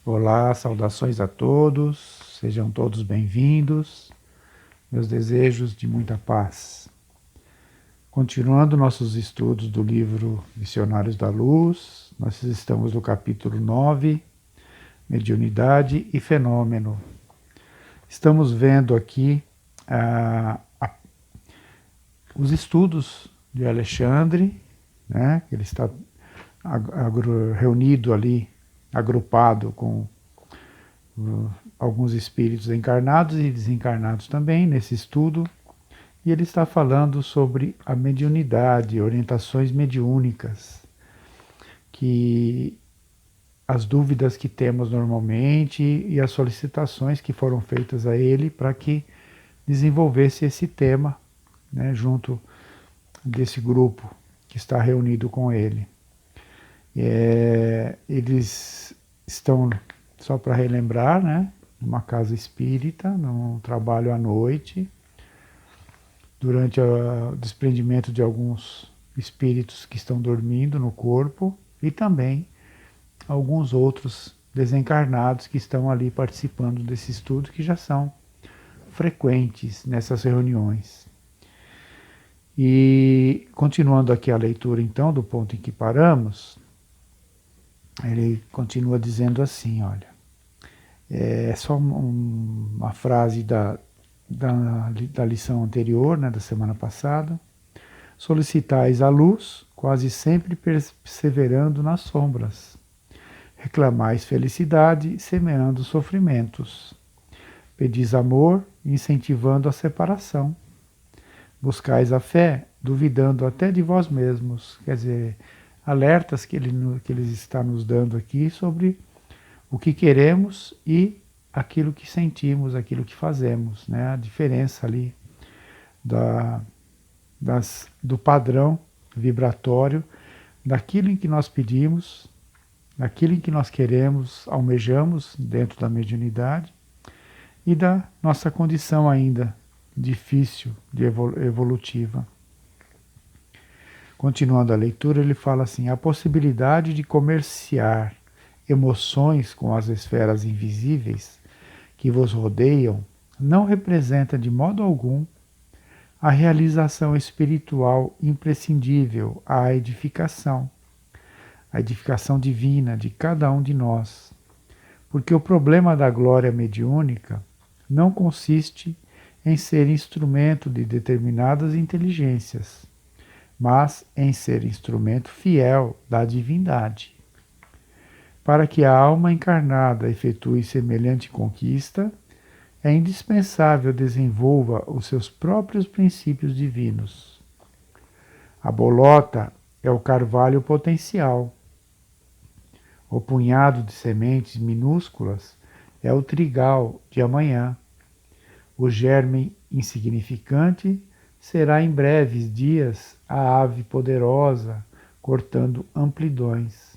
Olá, saudações a todos, sejam todos bem-vindos, meus desejos de muita paz. Continuando nossos estudos do livro Missionários da Luz, nós estamos no capítulo 9, Mediunidade e Fenômeno. Estamos vendo aqui os estudos de Alexandre, né, que ele está reunido ali, agrupado com alguns espíritos encarnados e desencarnados também nesse estudo, e ele está falando sobre a mediunidade, orientações mediúnicas, que as dúvidas que temos normalmente e as solicitações que foram feitas a ele para que desenvolvesse esse tema, né, junto desse grupo que está reunido com ele. Eles estão, só para relembrar, né, numa casa espírita, num trabalho à noite, durante o desprendimento de alguns espíritos que estão dormindo no corpo e também alguns outros desencarnados que estão ali participando desse estudo, que já são frequentes nessas reuniões. E continuando aqui a leitura então do ponto em que paramos, ele continua dizendo assim, olha, é só uma frase da lição anterior, né, da semana passada. Solicitais a luz, quase sempre perseverando nas sombras. Reclamais felicidade, semeando sofrimentos. Pedis amor, incentivando a separação. Buscais a fé, duvidando até de vós mesmos. Quer dizer, alertas que ele está nos dando aqui sobre o que queremos e aquilo que sentimos, aquilo que fazemos, né? A diferença ali do padrão vibratório, daquilo em que nós pedimos, daquilo em que nós queremos, almejamos dentro da mediunidade e da nossa condição ainda difícil, de evolutiva. Continuando a leitura, ele fala assim: a possibilidade de comerciar emoções com as esferas invisíveis que vos rodeiam não representa de modo algum a realização espiritual imprescindível à edificação, a edificação divina de cada um de nós. Porque o problema da glória mediúnica não consiste em ser instrumento de determinadas inteligências, mas em ser instrumento fiel da divindade. Para que a alma encarnada efetue semelhante conquista, é indispensável desenvolva os seus próprios princípios divinos. A bolota é o carvalho potencial. O punhado de sementes minúsculas é o trigal de amanhã. O germe insignificante será em breves dias a ave poderosa, cortando amplidões.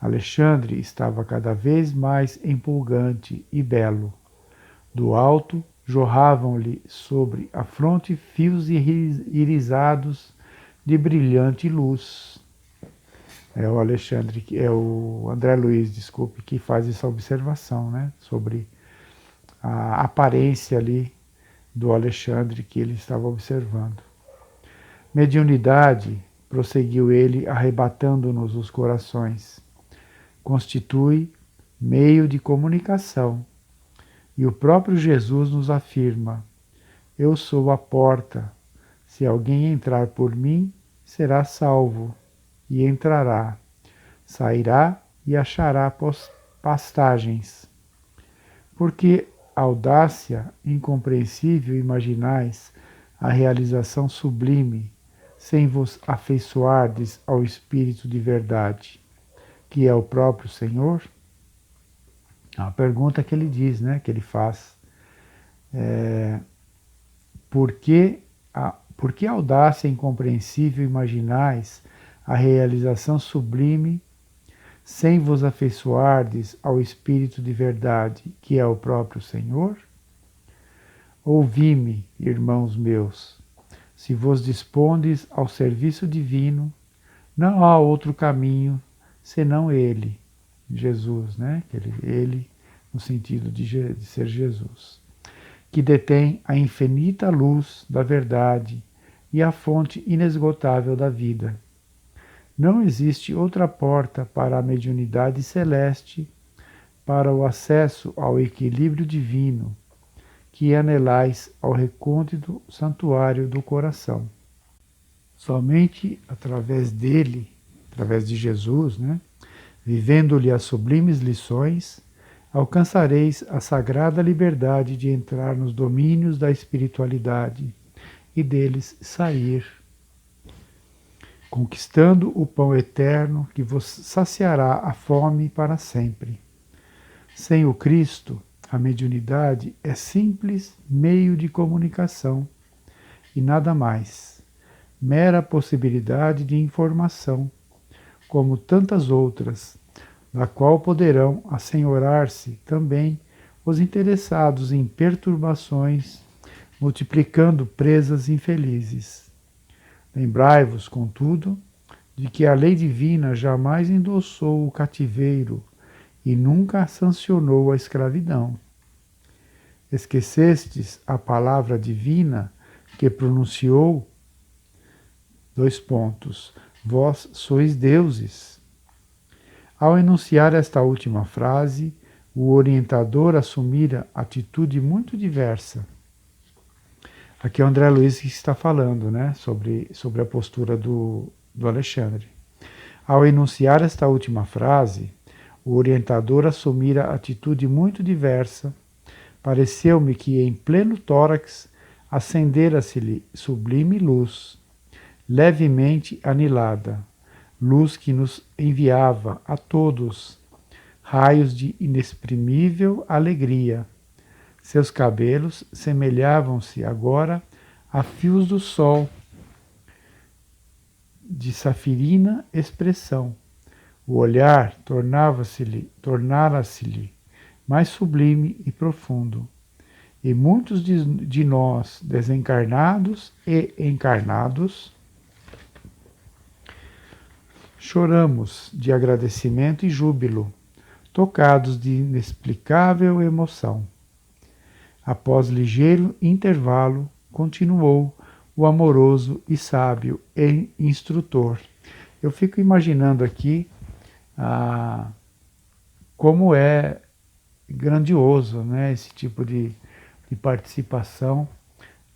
Alexandre estava cada vez mais empolgante e belo. Do alto jorravam-lhe sobre a fronte fios irisados de brilhante luz. É o Alexandre, é o André Luiz, desculpe, que faz essa observação, né, sobre a aparência ali do Alexandre que ele estava observando. Mediunidade, prosseguiu ele, arrebatando-nos os corações, constitui meio de comunicação. E o próprio Jesus nos afirma: eu sou a porta. Se alguém entrar por mim, será salvo, e entrará, sairá e achará pastagens. Porque audácia incompreensível imaginais a realização sublime, sem vos afeiçoardes ao Espírito de verdade, que é o próprio Senhor? A pergunta que ele diz, né, que ele faz. Por que audácia incompreensível imaginais a realização sublime, sem vos afeiçoardes ao Espírito de verdade, que é o próprio Senhor? Ouvi-me, irmãos meus, se vos dispondes ao serviço divino, não há outro caminho senão ele. Jesus, né? Ele no sentido de ser Jesus, que detém a infinita luz da verdade e a fonte inesgotável da vida. Não existe outra porta para a mediunidade celeste, para o acesso ao equilíbrio divino, que anelais ao recôndito santuário do coração. Somente através dele, através de Jesus, né, vivendo-lhe as sublimes lições, alcançareis a sagrada liberdade de entrar nos domínios da espiritualidade e deles sair, conquistando o pão eterno que vos saciará a fome para sempre. Sem o Cristo, a mediunidade é simples meio de comunicação e nada mais, mera possibilidade de informação, como tantas outras, da qual poderão assenhorar-se também os interessados em perturbações, multiplicando presas infelizes. Lembrai-vos, contudo, de que a lei divina jamais endossou o cativeiro e nunca sancionou a escravidão. Esquecestes a palavra divina que pronunciou, vós sois deuses. Ao enunciar esta última frase, o orientador assumira atitude muito diversa. Aqui é o André Luiz que está falando, né, sobre a postura do Alexandre. Ao enunciar esta última frase, o orientador assumira atitude muito diversa. Pareceu-me que em pleno tórax acendera-se-lhe sublime luz, levemente anilada, luz que nos enviava a todos raios de inexprimível alegria. Seus cabelos semelhavam-se agora a fios do sol, de safirina expressão. O olhar tornara-se-lhe mais sublime e profundo. E muitos de nós, desencarnados e encarnados, choramos de agradecimento e júbilo, tocados de inexplicável emoção. Após ligeiro intervalo, continuou o amoroso e sábio instrutor. Eu fico imaginando aqui como é grandioso, né, esse tipo de participação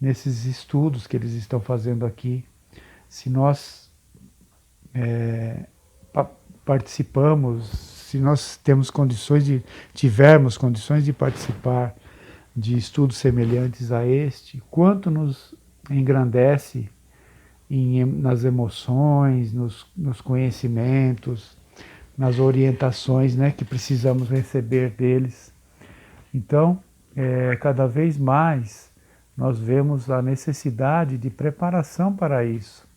nesses estudos que eles estão fazendo aqui. Se nós participamos, se nós tivermos condições de participar de estudos semelhantes a este, quanto nos engrandece nas emoções, nos conhecimentos, nas orientações, né, que precisamos receber deles. Então, cada vez mais nós vemos a necessidade de preparação para isso,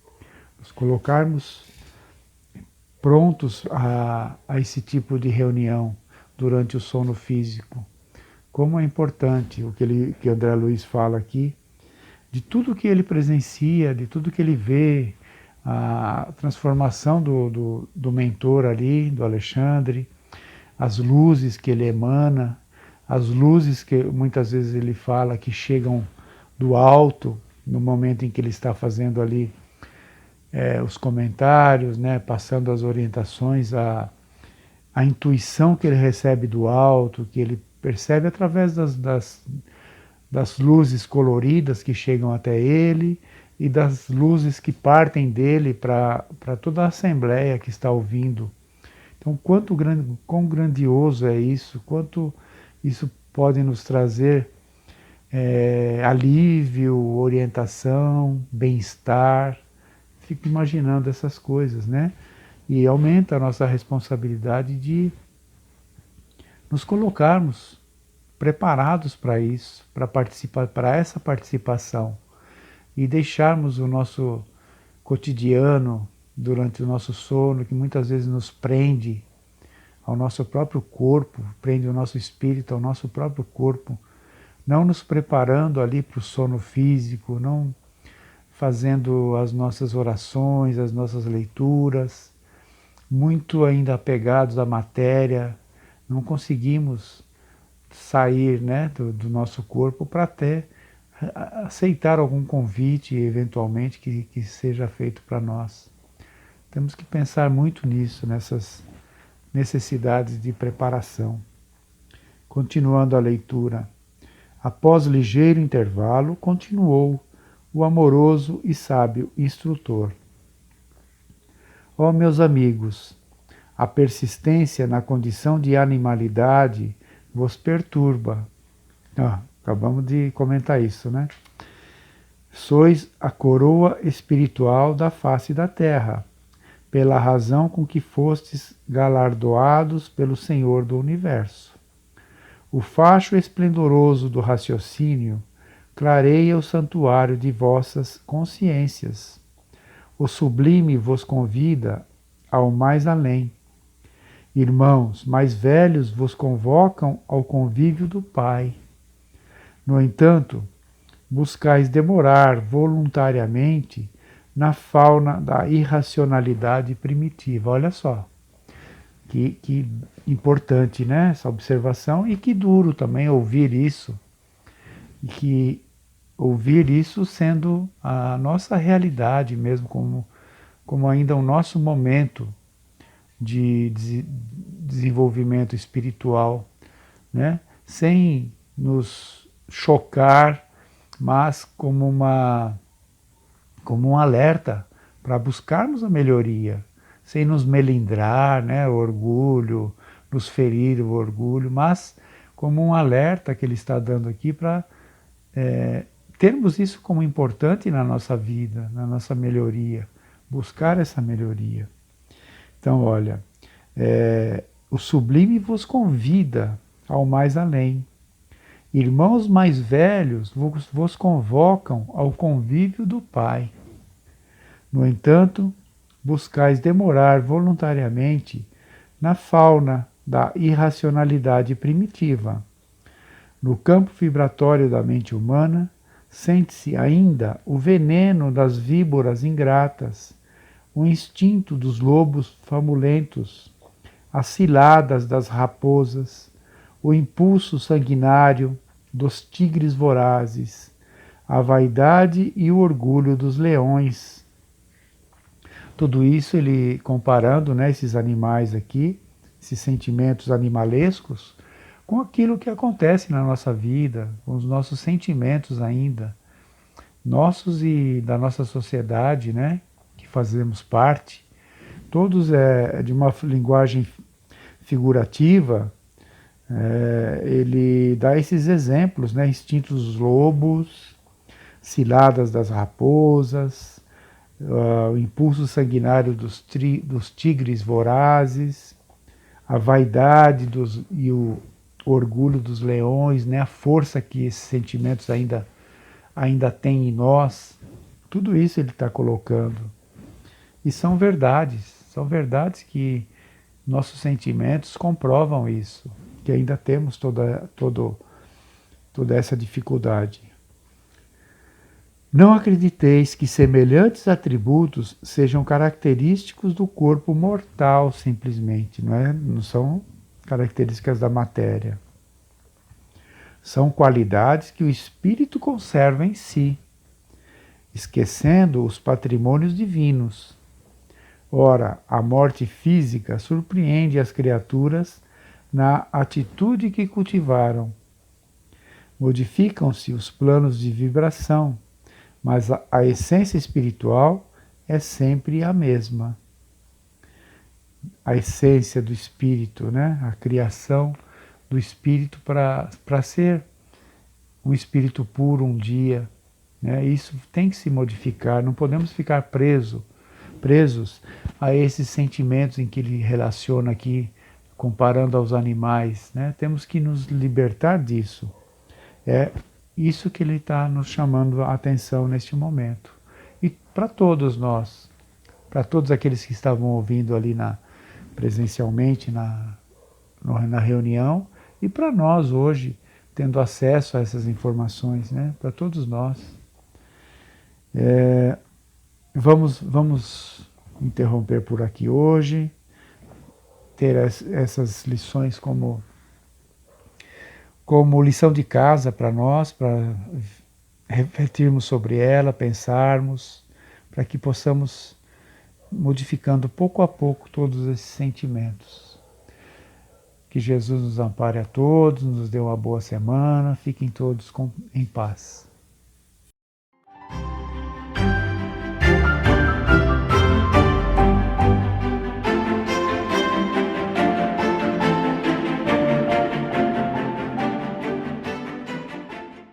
nos colocarmos prontos a esse tipo de reunião durante o sono físico. Como é importante o que André Luiz fala aqui, de tudo que ele presencia, de tudo que ele vê, a transformação do mentor ali, do Alexandre, as luzes que ele emana, as luzes que muitas vezes ele fala que chegam do alto, no momento em que ele está fazendo ali os comentários, né, passando as orientações, a intuição que ele recebe do alto, que ele percebe através das luzes coloridas que chegam até ele e das luzes que partem dele para toda a assembleia que está ouvindo. Então, quão grandioso é isso, quanto isso pode nos trazer alívio, orientação, bem-estar. Fico imaginando essas coisas, né? E aumenta a nossa responsabilidade de nos colocarmos preparados para isso, para participar, para essa participação e deixarmos o nosso cotidiano durante o nosso sono, que muitas vezes nos prende ao nosso próprio corpo, prende o nosso espírito ao nosso próprio corpo, não nos preparando ali para o sono físico, não fazendo as nossas orações, as nossas leituras, muito ainda apegados à matéria, não conseguimos sair, né, do nosso corpo para até aceitar algum convite, eventualmente, que seja feito para nós. Temos que pensar muito nisso, nessas necessidades de preparação. Continuando a leitura. Após ligeiro intervalo, continuou o amoroso e sábio instrutor. Ó meus amigos, a persistência na condição de animalidade vos perturba. Acabamos de comentar isso, né? Sois a coroa espiritual da face da terra, pela razão com que fostes galardoados pelo Senhor do Universo. O facho esplendoroso do raciocínio clareia o santuário de vossas consciências. O sublime vos convida ao mais além. Irmãos mais velhos vos convocam ao convívio do Pai. No entanto, buscais demorar voluntariamente na fauna da irracionalidade primitiva. Olha só, que importante, né, essa observação, e que duro também ouvir isso, e que ouvir isso sendo a nossa realidade mesmo, como ainda o nosso momento de desenvolvimento espiritual, né, sem nos chocar, mas como um alerta para buscarmos a melhoria, sem nos melindrar, né, o orgulho, nos ferir o orgulho, mas como um alerta que ele está dando aqui para termos isso como importante na nossa vida, na nossa melhoria, buscar essa melhoria. Então, olha, o sublime vos convida ao mais além. Irmãos mais velhos vos convocam ao convívio do Pai. No entanto, buscais demorar voluntariamente na fauna da irracionalidade primitiva. No campo vibratório da mente humana, sente-se ainda o veneno das víboras ingratas, o instinto dos lobos famulentos, as ciladas das raposas, o impulso sanguinário dos tigres vorazes, a vaidade e o orgulho dos leões. Tudo isso ele comparando, né, esses animais aqui, esses sentimentos animalescos, com aquilo que acontece na nossa vida, com os nossos sentimentos ainda, nossos e da nossa sociedade, né, que fazemos parte. Todos de uma linguagem figurativa. Ele dá esses exemplos, né? Instintos dos lobos, ciladas das raposas, o impulso sanguinário dos tigres vorazes, a vaidade e o orgulho dos leões, né? A força que esses sentimentos ainda têm em nós. Tudo isso ele está colocando. E são verdades que nossos sentimentos comprovam isso, que ainda temos toda essa dificuldade. Não acrediteis que semelhantes atributos sejam característicos do corpo mortal simplesmente, não são características da matéria. São qualidades que o espírito conserva em si, esquecendo os patrimônios divinos. Ora, a morte física surpreende as criaturas na atitude que cultivaram. Modificam-se os planos de vibração, mas a essência espiritual é sempre a mesma. A essência do espírito, né? A criação do espírito para ser um espírito puro um dia, né? Isso tem que se modificar, não podemos ficar presos a esses sentimentos em que ele relaciona aqui, comparando aos animais, né? Temos que nos libertar disso. É isso que ele está nos chamando a atenção neste momento. E para todos nós, para todos aqueles que estavam ouvindo ali presencialmente na reunião, e para nós hoje, tendo acesso a essas informações, né? Para todos nós. Vamos interromper por aqui hoje. ter essas lições como lição de casa para nós, para refletirmos sobre ela, pensarmos, para que possamos modificando pouco a pouco todos esses sentimentos. Que Jesus nos ampare a todos, nos dê uma boa semana, fiquem todos em paz.